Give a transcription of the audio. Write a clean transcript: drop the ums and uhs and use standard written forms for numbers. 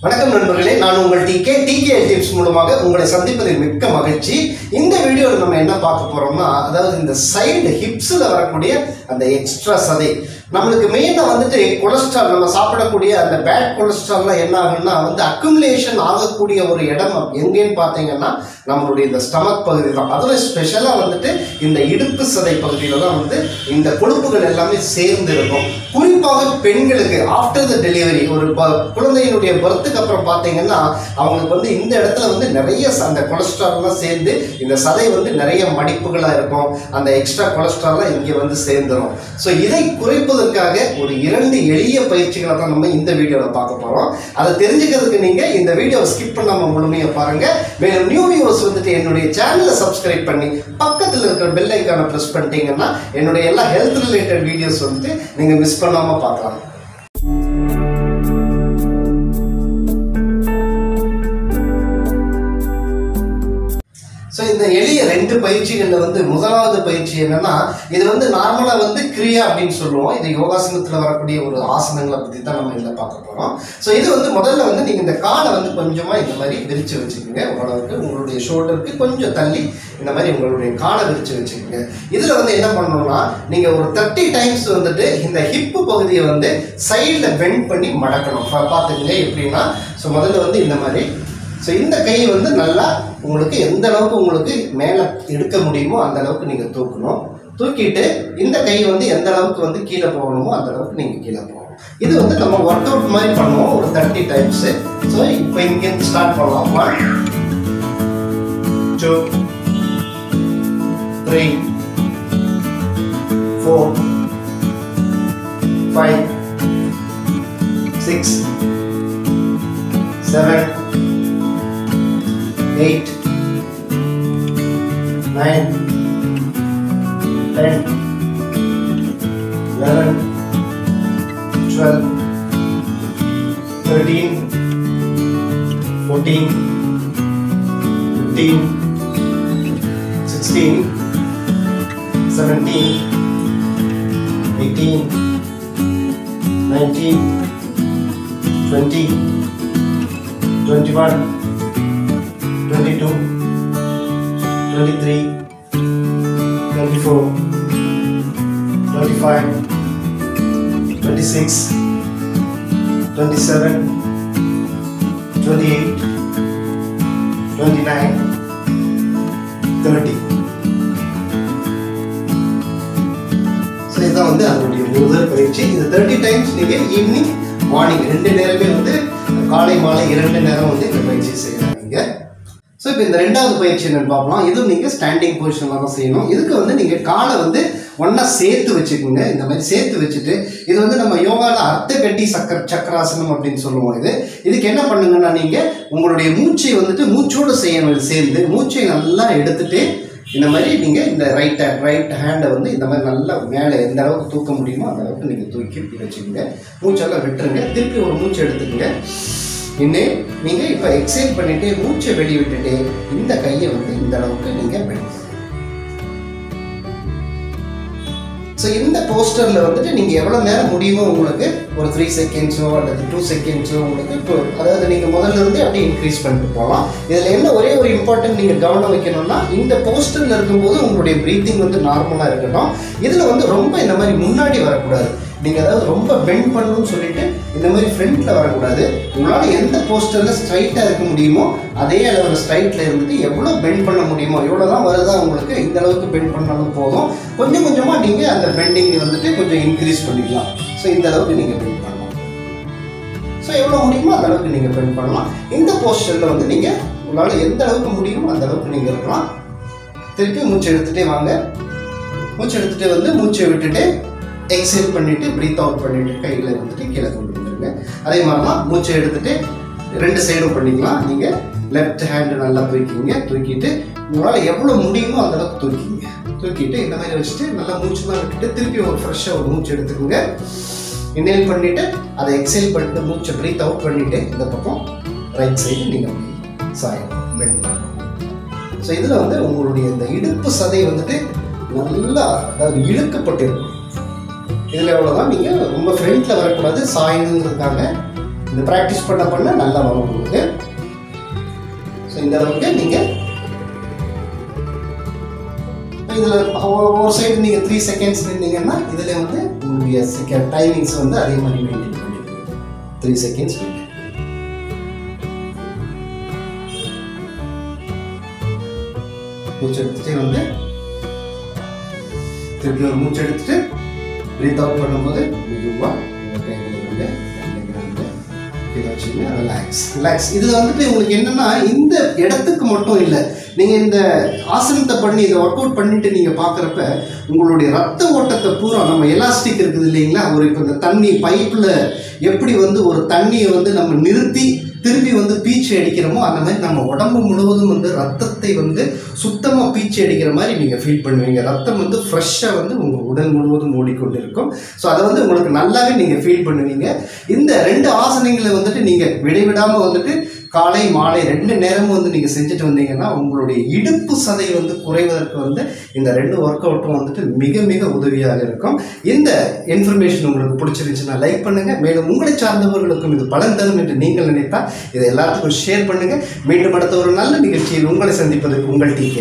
வணக்கம் நண்பர்களே, நான் உங்கள் Tkhealthtips மூலமாக உங்களை சந்திப்பதில் மிக்க மகிழ்ச்சி. இந்த வீடியோவில் நம்ம என்ன பார்க்க போறோம்னா, அதாவது இந்த சைடு ஹிப்ஸ்ல வரக்கூடிய அந்த எக்ஸ்ட்ரா சதை, நம்மளுக்கு மெயினாக வந்துட்டு கொலஸ்ட்ரால், நம்ம சாப்பிடக்கூடிய அந்த பேட் கொலஸ்ட்ரால்லாம் என்ன ஆகுன்னா அக்குமுலேஷன் ஆகக்கூடிய ஒரு இடம் எங்கேன்னு பார்த்தீங்கன்னா நம்மளுடைய இந்த ஸ்டமக் பகுதி தான். அதில் ஸ்பெஷலாக வந்துட்டு இந்த இடுப்பு சதை பகுதியில் தான் இந்த கொழுப்புகள் எல்லாமே சேர்ந்து இருக்கும். குறிப்பாக பெண்களுக்கு ஆஃப்டர் த டெலிவரி, ஒரு குழந்தையினுடைய பர்த்துக்கு அப்புறம் பார்த்தீங்கன்னா அவங்களுக்கு இந்த இடத்துல நிறைய அந்த கொலஸ்ட்ரால்லாம் சேர்ந்து இந்த சதை நிறைய மடிப்புகளாக இருக்கும். அந்த எக்ஸ்ட்ரா கொலஸ்ட்ரால்லாம் இங்கே சேர்ந்துடும். ஸோ இதை குறைப்பதற்காக ஒரு 2 எளிய பயிற்சிகளை தான் நம்ம இந்த வீடியோவில் பார்க்க போகிறோம். அதை தெரிஞ்சுக்கிறதுக்கு நீங்கள் இந்த வீடியோவை ஸ்கிப் பண்ணாமல் முழுமையாக பாருங்கள். மேலும் நியூ வியூவர்ஸ் என்னுடைய சேனலை சப்ஸ்கிரைப் பண்ணி பக்கத்தில் இருக்கிற பெல் ஐக்கானை ப்ரெஸ் பண்ணிட்டீங்கன்னா என்னுடைய எல்லா ஹெல்த் ரிலேட்டட் வீடியோஸ் நீங்கள் மிஸ் பண்ணாமல் பார்க்கலாம். ஸோ இந்த எளிய 2 பயிற்சிகளில் முதலாவது பயிற்சி என்னன்னா, இது நார்மலாக கிரியா அப்படின்னு சொல்லுவோம். இது யோகாசனத்தில் வரக்கூடிய ஒரு ஆசனங்களை பற்றி தான் நம்ம இதில் பார்க்க போகிறோம். ஸோ இது முதல்ல நீங்கள் இந்த காலை கொஞ்சமாக இந்த மாதிரி விரித்து வச்சுக்கோங்க. ஓரளவுக்கு உங்களுடைய ஷோல்டருக்கு கொஞ்சம் தள்ளி இந்த மாதிரி உங்களுடைய காலை விரித்து வச்சுக்கோங்க. இதில் என்ன பண்ணணும்னா, நீங்கள் ஒரு 30 டைம்ஸ் இந்த ஹிப்பு பகுதியை சைடில் பெண்ட் பண்ணி மடக்கணும். பார்த்துக்கங்க எப்படின்னா, ஸோ முதல்ல இந்த மாதிரி, ஸோ இந்த கை நல்லா உங்களுக்கு எந்த அளவுக்கு உங்களுக்கு மேலே எடுக்க முடியுமோ அந்த அளவுக்கு நீங்கள் தூக்கணும். தூக்கிட்டு இந்த கை எந்த அளவுக்கு கீழே போகணுமோ அந்த அளவுக்கு நீங்கள் கீழே போகணும். இது நம்ம ஒர்க் அவுட் மாதிரி பண்ணுவோம் ஒரு 30 டைம்ஸு. ஸோ இப்போ இங்கேருந்து ஸ்டார்ட் பண்ணலாம். 1 2 3 4 5 6 7 8 9 10 11 12 13 14 15 16 17 18 19 20 21 22 23 24 25 26 27 28 29 30. ஸோ இதுதான் அதனுடைய முதல் பயிற்சி. இது 30 டைம்ஸ் நீங்கள் ஈவினிங் மார்னிங் 2 நேரமே காலை மாலை 2 நேரம் இந்த பயிற்சி செய்யலாம் நீங்கள். ஸோ இப்போ இந்த 2வது பயிற்சி என்னன்னு பார்க்கலாம். இதுவும் நீங்கள் ஸ்டாண்டிங் பொசிஷனில் தான் செய்யணும். இதுக்கு நீங்கள் காலை ஒன்றா சேர்த்து வச்சுக்கோங்க. இந்த மாதிரி சேர்த்து வச்சுட்டு, இது நம்ம யோகாவில் அர்த்தகட்டி சக்கராசனம் அப்படின்னு சொல்லுவோம். இதுக்கு என்ன பண்ணுங்கன்னா, நீங்கள் உங்களுடைய மூச்சை மூச்சோடு செய்யணும். இது சேர்ந்து மூச்சை நல்லா எடுத்துட்டு இந்த மாதிரி நீங்கள் இந்த ரைட் ஹேண்டை இந்த மாதிரி நல்லா மேலே எந்த அளவுக்கு தூக்க முடியுமோ அந்த அளவுக்கு நீங்கள் தூக்கி வச்சுக்கோங்க. மூச்செல்லாம் விட்டுருங்க. திருப்பி ஒரு மூச்சை எடுத்துக்கோங்க. இன்னும் நீங்கள் இப்போ எக்ஸைல் பண்ணிவிட்டு மூச்சை வெளியே விட்டுட்டு இந்த கையை இந்த அளவுக்கு நீங்கள் பெண்ட். ஸோ இந்த போஸ்டரில் நீங்கள் எவ்வளோ நேரம் முடியுமோ உங்களுக்கு ஒரு 3 செகண்ட்ஸோ அல்லது 2 செகண்ட்ஸோ உங்களுக்கு இப்போ, அதாவது நீங்கள் முதல்ல இருந்து அப்படியே இன்க்ரீஸ் பண்ணிட்டு போகலாம். இதில் என்ன ஒரே ஒரு இம்பார்ட்டன்ட் நீங்கள் கவனம் வைக்கணும்னா, இந்த போஸ்டரில் இருக்கும்போது உங்களுடைய ப்ரீத்திங் நார்மலாக இருக்கணும். இதில் ரொம்ப இந்த மாதிரி முன்னாடி வரக்கூடாது. நீங்கள் அதாவது ரொம்ப பெண்ட் பண்ணணும்னு சொல்லிட்டு இந்த மாதிரி ஃப்ரண்ட்டில் வரக்கூடாது. உங்களால் எந்த போஸ்டரில் ஸ்ட்ரைட்டாக இருக்க முடியுமோ அதே அளவில் ஸ்ட்ரைட்டில் இருந்துட்டு எவ்வளோ பெண்ட் பண்ண முடியுமோ, எவ்வளோ தான் வருதா உங்களுக்கு இந்த அளவுக்கு பெண்ட் பண்ணாலும் போதும். கொஞ்சம் கொஞ்சமாக நீங்கள் அந்த பெண்டிங் கொஞ்சம் இன்க்ரீஸ் பண்ணிக்கலாம். ஸோ இந்த அளவுக்கு நீங்கள் பெண்ட் பண்ணலாம். ஸோ எவ்வளோ முடியுமோ அந்த அளவுக்கு நீங்கள் பெண்ட் பண்ணலாம். இந்த போஸ்டரில் நீங்கள் உங்களால் எந்த அளவுக்கு முடியுமோ அந்த அளவுக்கு நீங்கள் இருக்கலாம். திருப்பி மூச்சை எடுத்துகிட்டே வாங்க. மூச்சை எடுத்துகிட்டு மூச்சை விட்டுட்டு எக்ஸேல் பண்ணிவிட்டு ப்ரீத் அவுட் பண்ணிவிட்டு கையில் கீழே கொண்டு வந்துடுங்க. அதே மாதிரி தான் மூச்சை எடுத்துகிட்டு 2 சைடும் பண்ணிக்கலாம். நீங்கள் லெஃப்ட் ஹேண்டு நல்லா தூக்கிட்டு உங்களால் எவ்வளோ முடியுமோ அந்த அளவுக்கு தூக்கிட்டு இந்த மாதிரி வச்சுட்டு நல்லா மூச்சுலாம் விட்டுட்டு திருப்பி ஒரு ஃப்ரெஷ்ஷாக ஒரு மூச்சு எடுத்துக்கோங்க. இன்ஹேல் பண்ணிவிட்டு அதை எக்ஸேல் பண்ணிவிட்டு மூச்சை ப்ரீத் அவுட் பண்ணிவிட்டு இந்த பக்கம் ரைட் சைடு நீங்கள் சாயணும் பெண்ட் பண்ணணும். ஸோ இதில் உங்களுடைய இந்த இடுப்பு சதை நல்லா அதாவது இழுக்கப்பட்டிருக்கும். இதில் எவ்வளோதான் நீங்கள் ரொம்ப ஃப்ரண்ட்டில் வரக்கூடாது, சாயணுங்கிறதுக்காக இந்த ப்ராக்டிஸ் பண்ண நல்லா வரும் உங்களுக்கு. ஸோ இந்த அளவுக்கு நீங்கள் இதில் ஒரு சைடு நீங்கள் 3 செகண்ட்ஸ் இருந்தீங்கன்னா இதில் வந்து உங்களுடைய டைமிங்ஸ் வந்து அதே மாதிரி மெயின்டைன் பண்ணிடுவீங்க. 3 செகண்ட்ஸ் மூச்சு எடுத்துகிட்டே வந்து திருப்பி ஒரு மூச்சு எடுத்துட்டு ப்ரீத் அவுட் பண்ணும்போது மெதுவாக உங்கள் கையில் வந்து ரிலாக்ஸ். இதில் வந்துட்டு உங்களுக்கு என்னென்னா இந்த இடத்துக்கு மட்டும் இல்லை, நீங்கள் இந்த ஆசனத்தை பண்ணி இதை ஒர்க் அவுட் பண்ணிட்டு நீங்கள் பார்க்குறப்ப உங்களுடைய ரத்த ஓட்டத்தை பூரா நம்ம எலாஸ்டிக் இருக்குது இல்லைங்களா, ஒரு இப்போ இந்த தண்ணி பைப்பில் எப்படி வந்து ஒரு தண்ணியை வந்து நம்ம நிறுத்தி திரும்பி வந்து பீச்சு அடிக்கிறோமோ அந்த மாதிரி நம்ம உடம்பு முழுவதும் வந்து ரத்தத்தை வந்து சுத்தமாக பீச்சு அடிக்கிற மாதிரி நீங்கள் ஃபீல் பண்ணுவீங்க. ரத்தம் வந்து ஃப்ரெஷ்ஷாக வந்து உங்கள் உடல் முழுவதும் ஓடிக்கொண்டு இருக்கும். ஸோ அதை வந்து உங்களுக்கு நல்லாவே நீங்கள் ஃபீல் பண்ணுவீங்க. இந்த 2 ஆசனங்களை வந்துட்டு நீங்கள் விடைவிடாமல் வந்துட்டு காலை மாலை 2 நேரமும் வந்து நீங்கள் செஞ்சுட்டு வந்தீங்கன்னா உங்களுடைய இடுப்பு சதை வந்து குறைவதற்கு வந்து இந்த 2 ஒர்க் அவுட்டும் வந்துட்டு மிக மிக உதவியாக இருக்கும். இந்த இன்ஃபர்மேஷன் உங்களுக்கு பிடிச்சிருந்துச்சுன்னா லைக் பண்ணுங்கள். மேலும் உங்களை சார்ந்தவர்களுக்கும் இது பலன் தரும் என்று நீங்கள் நினைத்தால் இதை எல்லாத்துக்கும் ஷேர் பண்ணுங்கள். மீண்டும் அடுத்த ஒரு நல்ல நிகழ்ச்சியில் உங்களை சந்திப்பதற்கு உங்கள் TK.